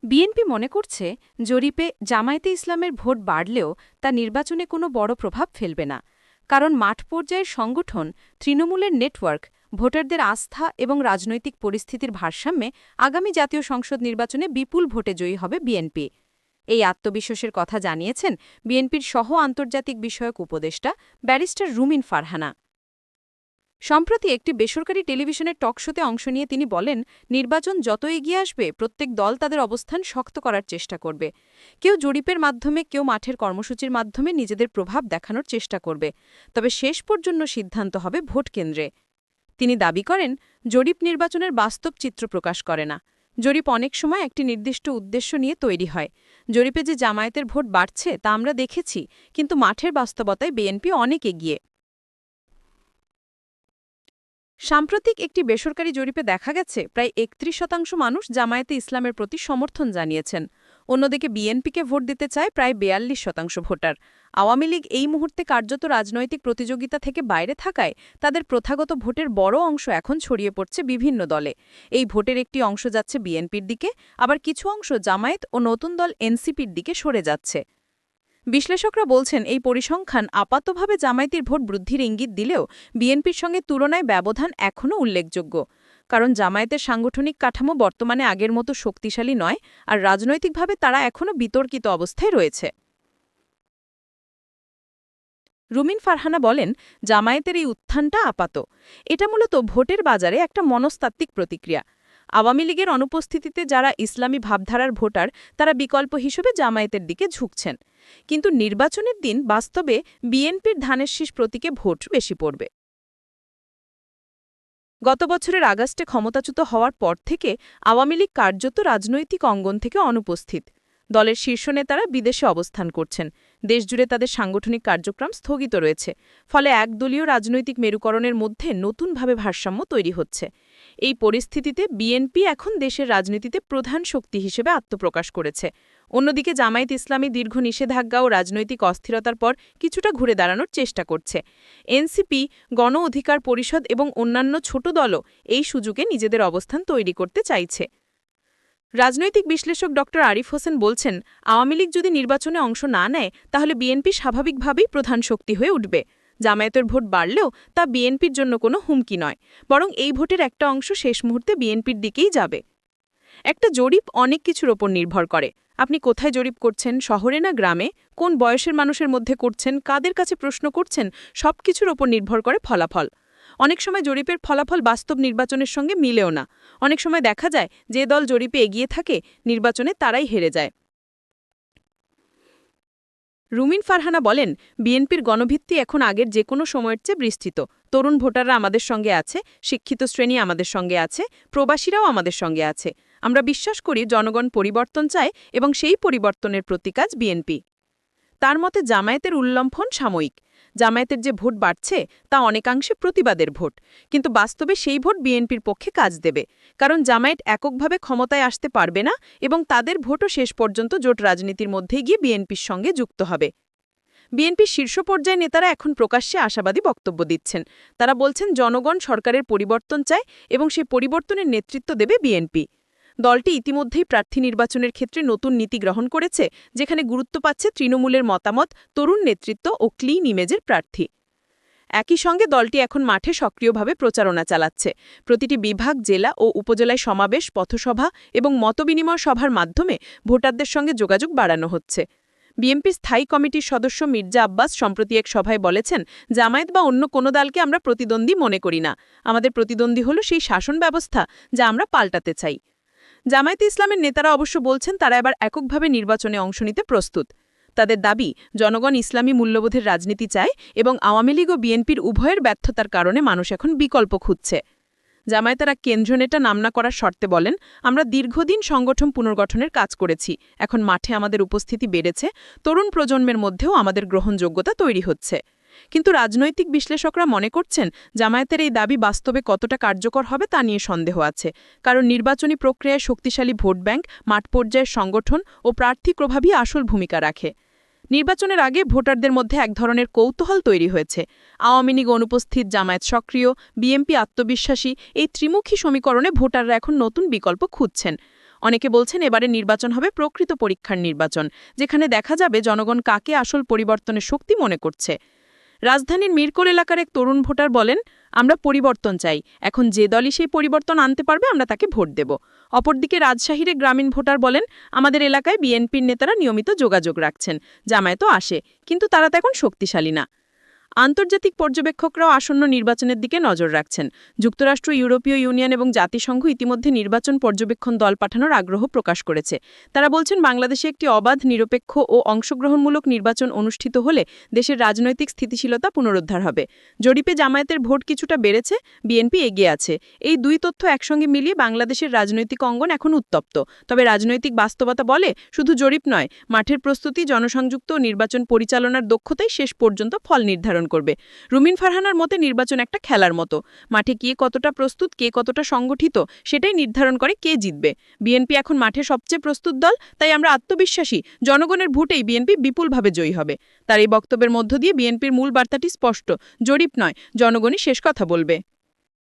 BNP মনে করছে জরিপে জামায়াতে ইসলামের ভোট বাড়লেও তা নির্বাচনে কোনো বড় প্রভাব ফেলবে না, কারণ মাঠ পর্যায়ের সংগঠন, তৃণমূলের নেটওয়ার্ক, ভোটারদের আস্থা এবং রাজনৈতিক পরিস্থিতির ভারসাম্যে আগামী জাতীয় সংসদ নির্বাচনে বিপুল ভোটে জয়ী হবে বিএনপি। এই আত্মবিশ্বাসের কথা জানিয়েছেন বিএনপির সহ আন্তর্জাতিক বিষয়ক উপদেষ্টা ব্যারিস্টার রুমিন ফারহানা। সম্প্রতি একটি বেসরকারি টেলিভিশনের টকশোতে অংশ নিয়ে তিনি বলেন, নির্বাচন যত এগিয়ে আসবে প্রত্যেক দল তাদের অবস্থান শক্ত করার চেষ্টা করবে। কেউ জরিপের মাধ্যমে, কেউ মাঠের কর্মসূচির মাধ্যমে নিজেদের প্রভাব দেখানোর চেষ্টা করবে, তবে শেষ পর্যন্ত সিদ্ধান্ত হবে ভোট কেন্দ্রে। তিনি দাবি করেন, জরিপ নির্বাচনের বাস্তব চিত্র প্রকাশ করে না। জরিপ অনেক সময় একটি নির্দিষ্ট উদ্দেশ্য নিয়ে তৈরি হয়। জরিপে যে জামায়াতের ভোট বাড়ছে তা আমরা দেখেছি, কিন্তু মাঠের বাস্তবতায় বিএনপি অনেক এগিয়ে। সাম্প্রতিক একটি বেসরকারি জরিপে দেখা গেছে প্রায় ৩১% মানুষ জামায়াতে ইসলামের প্রতি সমর্থন জানিয়েছেন। অন্যদিকে বিএনপিকে ভোট দিতে চায় প্রায় ৪২% ভোটার। আওয়ামী লীগ এই মুহূর্তে কার্যত রাজনৈতিক প্রতিযোগিতা থেকে বাইরে থাকায় তাদের প্রথাগত ভোটের বড় অংশ এখন ছড়িয়ে পড়ছে বিভিন্ন দলে। এই ভোটের একটি অংশ যাচ্ছে বিএনপির দিকে, আবার কিছু অংশ জামায়াত ও নতুন দল এনসিপির দিকে সরে যাচ্ছে। বিশ্লেষকরা বলছেন, এই পরিসংখ্যান আপাতভাবে জামায়াতের ভোট বৃদ্ধির ইঙ্গিত দিলেও বিএনপির সঙ্গে তুলনায় ব্যবধান এখনও উল্লেখযোগ্য। কারণ জামায়াতের সাংগঠনিক কাঠামো বর্তমানে আগের মতো শক্তিশালী নয়, আর রাজনৈতিকভাবে তারা এখনও বিতর্কিত অবস্থায় রয়েছে। রুমিন ফারহানা বলেন, জামায়াতের এই উত্থানটা আপাত। এটা মূলত ভোটের বাজারে একটা মনস্তাত্ত্বিক প্রতিক্রিয়া। আওয়ামী লীগের অনুপস্থিতিতে যারা ইসলামী ভাবধারার ভোটার, তারা বিকল্প হিসেবে জামায়াতের দিকে ঝুঁকছেন। কিন্তু নির্বাচনের দিন বাস্তবে বিএনপির ধানের শীষ প্রতীকে ভোট বেশি পড়বে। গত বছরের আগস্টে ক্ষমতাচ্যুত হওয়ার পর থেকে আওয়ামী লীগ কার্যত রাজনৈতিক অঙ্গন থেকে অনুপস্থিত। দলের শীর্ষ নেতারা বিদেশে অবস্থান করছেন। দেশজুড়ে তাদের সাংগঠনিক কার্যক্রম স্থগিত রয়েছে। ফলে একদলীয় রাজনৈতিক মেরুকরণের মধ্যে নতুনভাবে ভারসাম্য তৈরি হচ্ছে। এই পরিস্থিতিতে বিএনপি এখন দেশের রাজনীতিতে প্রধান শক্তি হিসেবে আত্মপ্রকাশ করেছে। অন্যদিকে জামায়াত ইসলামী দীর্ঘ নিষেধাজ্ঞা ও রাজনৈতিক অস্থিরতার পর কিছুটা ঘুরে দাঁড়ানোর চেষ্টা করছে। এনসিপি, গণ অধিকার পরিষদ এবং অন্যান্য ছোট দলও এই সুযোগে নিজেদের অবস্থান তৈরি করতে চাইছে। রাজনৈতিক বিশ্লেষক ড আরিফ হোসেন বলছেন, আওয়ামী লীগ যদি নির্বাচনে অংশ না নেয় তাহলে বিএনপি স্বাভাবিকভাবেই প্রধান শক্তি হয়ে উঠবে। জামায়াতের ভোট বাড়লেও তা বিএনপির জন্য কোনো হুমকি নয়, বরং এই ভোটের একটা অংশ শেষ মুহূর্তে বিএনপির দিকেই যাবে। একটা জরিপ অনেক কিছুর ওপর নির্ভর করে। আপনি কোথায় জরিপ করছেন, শহরে না গ্রামে, কোন বয়সের মানুষের মধ্যে করছেন, কাদের কাছে প্রশ্ন করছেন, সবকিছুর ওপর নির্ভর করে ফলাফল। অনেক সময় জরিপের ফলাফল বাস্তব নির্বাচনের সঙ্গে মিলেও না। অনেক সময় দেখা যায় যে দল জরিপে এগিয়ে থাকে নির্বাচনে তারাই হেরে যায়। রুমিন ফারহানা বলেন, বিএনপির গণভিত্তি এখন আগের যে কোনো সময়ের চেয়ে বিস্তৃত। তরুণ ভোটাররা আমাদের সঙ্গে আছে, শিক্ষিত শ্রেণী আমাদের সঙ্গে আছে, প্রবাসীরাও আমাদের সঙ্গে আছে। আমরা বিশ্বাস করি জনগণ পরিবর্তন চায় এবং সেই পরিবর্তনের প্রতিকাজ বিএনপি। তার মতে জামায়াতের উল্লম্ফন সাময়িক। জামায়াতের যে ভোট বাড়ছে তা অনেকাংশে প্রতিবাদের ভোট, কিন্তু বাস্তবে সেই ভোট বিএনপির পক্ষে কাজ দেবে। কারণ জামায়াত এককভাবে ক্ষমতায় আসতে পারবে না এবং তাদের ভোটও শেষ পর্যন্ত জোট রাজনীতির মধ্যে গিয়ে বিএনপির সঙ্গে যুক্ত হবে। বিএনপির শীর্ষ পর্যায়ে নেতারা এখন প্রকাশ্যে আশাবাদী বক্তব্য দিচ্ছেন। তারা বলছেন জনগণ সরকারের পরিবর্তন চায় এবং সেই পরিবর্তনের নেতৃত্ব দেবে বিএনপি। দলটি ইতিমধ্যেই প্রার্থী নির্বাচনের ক্ষেত্রে নতুন নীতি গ্রহণ করেছে, যেখানে গুরুত্ব পাচ্ছে তৃণমূলের মতামত, তরুণ নেতৃত্ব ও ক্লিন ইমেজের প্রার্থী। একই সঙ্গে দলটি এখন মাঠে সক্রিয়ভাবে প্রচারণা চালাচ্ছে। প্রতিটি বিভাগ, জেলা ও উপজেলায় সমাবেশ, পথসভা এবং মতবিনিময় সভার মাধ্যমে ভোটারদের সঙ্গে যোগাযোগ বাড়ানো হচ্ছে। বিএনপি স্থায়ী কমিটির সদস্য মির্জা আব্বাস সম্প্রতি এক সভায় বলেছেন, জামায়াত বা অন্য কোনো দলকে আমরা প্রতিদ্বন্দ্বী মনে করি না। আমাদের প্রতিদ্বন্দ্বী হল সেই শাসন ব্যবস্থা যা আমরা পাল্টাতে চাই। জামায়াতে ইসলামের নেতারা অবশ্য বলছেন তারা এবার এককভাবে নির্বাচনে অংশ নিতে প্রস্তুত। তাদের দাবি, জনগণ ইসলামী মূল্যবোধের রাজনীতি চায় এবং আওয়ামী লীগ ও বিএনপির উভয়ের ব্যর্থতার কারণে মানুষ এখন বিকল্প খুঁজছে। জামায়াতেরা কেন্দ্রীয় নেতা নাম না করার শর্তে বলেন, আমরা দীর্ঘদিন সংগঠন পুনর্গঠনের কাজ করেছি, এখন মাঠে আমাদের উপস্থিতি বেড়েছে, তরুণ প্রজন্মের মধ্যেও আমাদের গ্রহণযোগ্যতা তৈরি হচ্ছে। কিন্তু রাজনৈতিক বিশ্লেষকরা মনে করছেন জামায়াতের এই দাবি বাস্তবে কতটা কার্যকর হবে তা নিয়ে সন্দেহ আছে। কারণ নির্বাচনী প্রক্রিয়ায় শক্তিশালী ভোট ব্যাংক, মাঠ পর্যায়ের সংগঠন ও প্রার্থী প্রভাবই আসল ভূমিকা রাখে। নির্বাচনের আগে ভোটারদের মধ্যে এক ধরনের কৌতূহল তৈরি হয়েছে। আওয়ামী লীগ অনুপস্থিত, জামায়াত সক্রিয়, বিএনপি আত্মবিশ্বাসী, এই ত্রিমুখী সমীকরণে ভোটাররা এখন নতুন বিকল্প খুঁজছেন। অনেকে বলছেন এবারে নির্বাচন হবে প্রকৃত পরীক্ষার নির্বাচন, যেখানে দেখা যাবে জনগণ কাকে আসল পরিবর্তনের শক্তি মনে করছে। রাজধানীর মিরকল এলাকার এক তরুণ ভোটার বলেন, আমরা পরিবর্তন চাই, এখন যে দলই সেই পরিবর্তন আনতে পারবে আমরা তাকে ভোট দেব। অপরদিকে রাজশাহীর এক গ্রামীণ ভোটার বলেন, আমাদের এলাকায় বিএনপির নেতারা নিয়মিত যোগাযোগ রাখছেন, জামায়াতও আসে, কিন্তু তারা তো এখন শক্তিশালী না। আন্তর্জাতিক পর্যবেক্ষকরাও আসন্ন নির্বাচনের দিকে নজর রাখছেন। যুক্তরাষ্ট্র, ইউরোপীয় ইউনিয়ন এবং জাতিসংঘ ইতিমধ্যে নির্বাচন পর্যবেক্ষণ দল পাঠানোর আগ্রহ প্রকাশ করেছে। তারা বলছেন বাংলাদেশে একটি অবাধ, নিরপেক্ষ ও অংশগ্রহণমূলক নির্বাচন অনুষ্ঠিত হলে দেশের রাজনৈতিক স্থিতিশীলতা পুনরুদ্ধার হবে। জরিপে জামায়াতের ভোট কিছুটা বেড়েছে, বিএনপি এগিয়ে আছে। এই দুই তথ্য একসঙ্গে মিলিয়ে বাংলাদেশের রাজনৈতিক অঙ্গন এখন উত্তপ্ত। তবে রাজনৈতিক বাস্তবতা বলে, শুধু জরিপ নয়, মাঠের প্রস্তুতি, জনসংযুক্ত ও নির্বাচন পরিচালনার দক্ষতাই শেষ পর্যন্ত ফল নির্ধারণ করবে। রুমিন ফারহানার মতে নির্বাচন একটা খেলার মতো। মাঠে কে কতটা প্রস্তুত, কে কতটা সংগঠিত, সেটাই নির্ধারণ করে কে জিতবে। বিএনপি এখন মাঠে সবচেয়ে প্রস্তুত দল, তাই আমরা আত্মবিশ্বাসী জনগণের ভোটেই বিএনপি বিপুলভাবে জয়ী হবে। তার এই বক্তব্যের মধ্য দিয়ে বিএনপির মূল বার্তাটি স্পষ্ট, জরিপ নয়, জনগণই শেষ কথা বলবে।